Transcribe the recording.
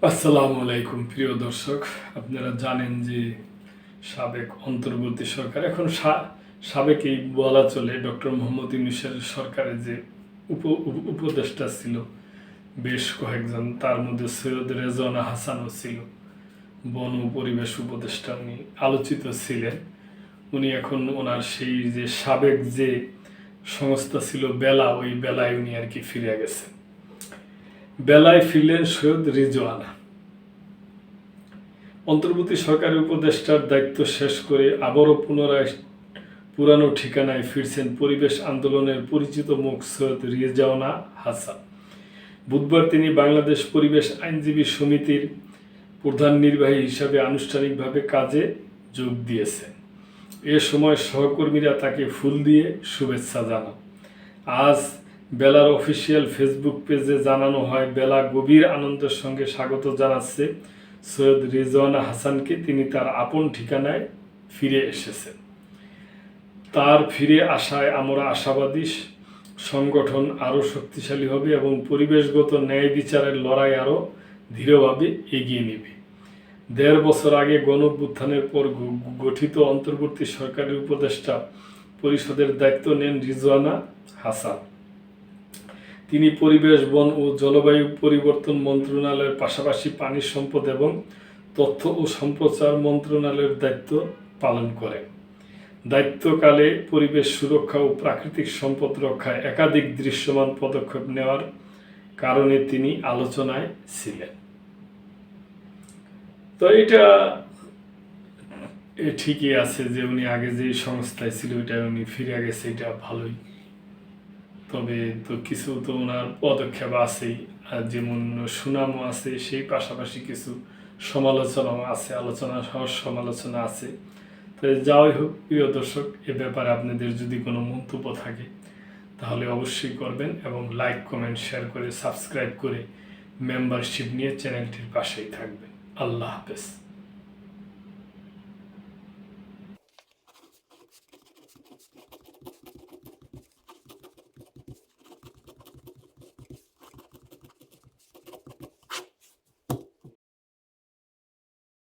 আসসালামু আলাইকুম প্রিয় দর্শক, আপনারা জানেন যে সাবেক অন্তর্বর্তী সরকার এখন সাবেকই বলা চলে ডক্টর মোহাম্মদ ইউনূসের সরকারের যে উপদেষ্টা ছিল বেশ কয়েকজন, তার মধ্যে সৈয়দ রেজওয়ানা হাসানও ছিল, বন ও পরিবেশ উপদেষ্টা। উনি আলোচিত ছিলেন। উনি এখন ওনার সেই যে সাবেক যে সংস্থা ছিল বেলা, ওই বেলায় উনি আর কি ফিরে গেছেন। বেলায় ফিরলেন সৈয়দ রিজওয়ানা। অন্তর্বর্তী সরকারের উপদেষ্টার দায়িত্ব শেষ করে আবারও পুনরায় পুরানো ঠিকানায় ফিরছেন পরিবেশ আন্দোলনের পরিচিত মুখ সৈয়দ রিজওয়ানা হাসান। বুধবার তিনি বাংলাদেশ পরিবেশ আইনজীবী সমিতির প্রধান নির্বাহী হিসাবে আনুষ্ঠানিকভাবে কাজে যোগ দিয়েছেন। এ সময় সহকর্মীরা তাকে ফুল দিয়ে শুভেচ্ছা জানান। আজ বেলার অফিসিয়াল ফেসবুক পেজে জানানো হয়, বেলা গভীর আনন্দের সঙ্গে স্বাগত জানাচ্ছে সৈয়দ রিজওয়ানা হাসানকে। তিনি তার আপন ঠিকানায় ফিরে এসেছেন। তার ফিরে আসায় আমরা আশাবাদী সংগঠন আরও শক্তিশালী হবে এবং পরিবেশগত ন্যায় বিচারের লড়াই আরও দৃঢ়ভাবে এগিয়ে নেবে। ১.৫ বছর আগে গণঅভ্যুত্থানের পর গঠিত অন্তর্বর্তী সরকারের উপদেষ্টা পরিষদের দায়িত্ব নেন রিজওয়ানা হাসান। তিনি পরিবেশ, বন ও জলবায়ু পরিবর্তন মন্ত্রণালয়ের পাশাপাশি পানি সম্পদ এবং তথ্য ও সম্প্রচার মন্ত্রণালয়ের দায়িত্ব পালন করেন। দায়িত্বকালে পরিবেশ সুরক্ষা ও প্রাকৃতিক সম্পদ রক্ষায় একাধিক দৃশ্যমান পদক্ষেপ নেওয়ার কারণে তিনি আলোচনায় ছিলেন। তো এটা ঠিকই আছে যে উনি আগে যে সংস্থায় ছিল ওইটা উনি ফিরে গেছে, এটা ভালোই। তবে তো কিছু তো ওনার পদক্ষেপ আছেই, আর যেমন সুনামও আছে, সেই পাশাপাশি কিছু সমালোচনাও আছে, সমালোচনা আছে। তো যাই হোক প্রিয় দর্শক, এ ব্যাপারে আপনাদের যদি কোনো মন্তব্য থাকে তাহলে অবশ্যই করবেন এবং লাইক, কমেন্ট, শেয়ার করে সাবস্ক্রাইব করে মেম্বারশিপ নিয়ে চ্যানেলটির পাশেই থাকবেন। আল্লাহ হাফেজ।